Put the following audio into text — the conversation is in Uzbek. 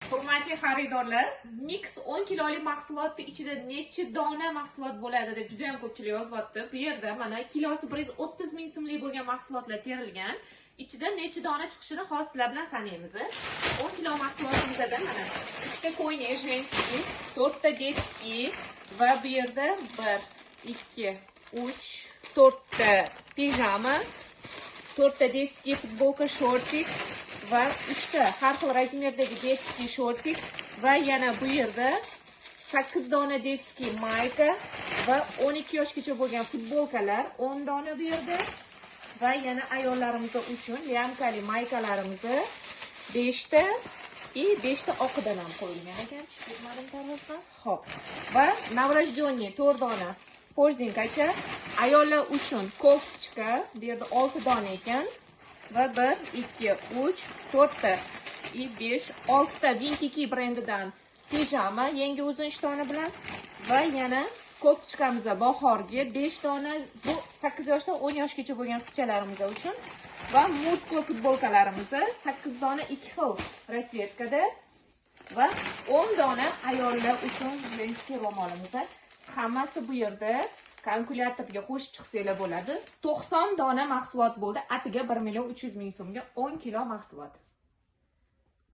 Hurmatli xaridorlar, mix 10 kilolik mahsulotning ichida necha dona mahsulot bo'ladi deb juda ham ko'pchilik yozyapti. Bu yerda mana kilosi 130 ming so'mlik bo'lgan mahsulotlar terilgan. İçida necha dona chiqishini hozir sizlar bilan sanaymiz. 10 kilo mahsulotimizda mana 2 ta ko'yne женский, 4 ta детский va bu yerda 1, 2, 3, 4 ta pijama, 4 ta детский futbolka, shortik va 3 ta har xil razmerdagi детский shortik va yana bu yerda 8 dona детский mayka va 12 yoshgacha bo'lgan futbolkalar 10 dona bu yerda va yana ayollarimiz uchun lyamkali maykalarimiz 5 ta и 5 ta oqidan ham qo'yilgan ekan. Tushunmadim tarafdan. Xo'p. Va navrajjoniy 4 dona porzinkacha, ayollar uchun koftichka bu yerda 6 dona ekan. Va 1, 2, 3, 4 ta и 5, 6 ta Vinkiki brendidan pijama yangi uzun ishtoni bilan va yana koftichkamizda bahorgi 5 dona bu 8 yoshdan 10 yoshgacha bo'lgan qizchalarimiz uchun va muskul futbolkalarimiz 8 dona 2 xil rasvetkada va 10 dona ayollar uchun женский ro'molimiz. Hammasi bu yerda kalkulyatorga qo'shib chiqsanglar bo'ladi. 90 dona mahsulot bo'ldi. Atiga 1 million 300 ming so'mga 10 kilo mahsulot.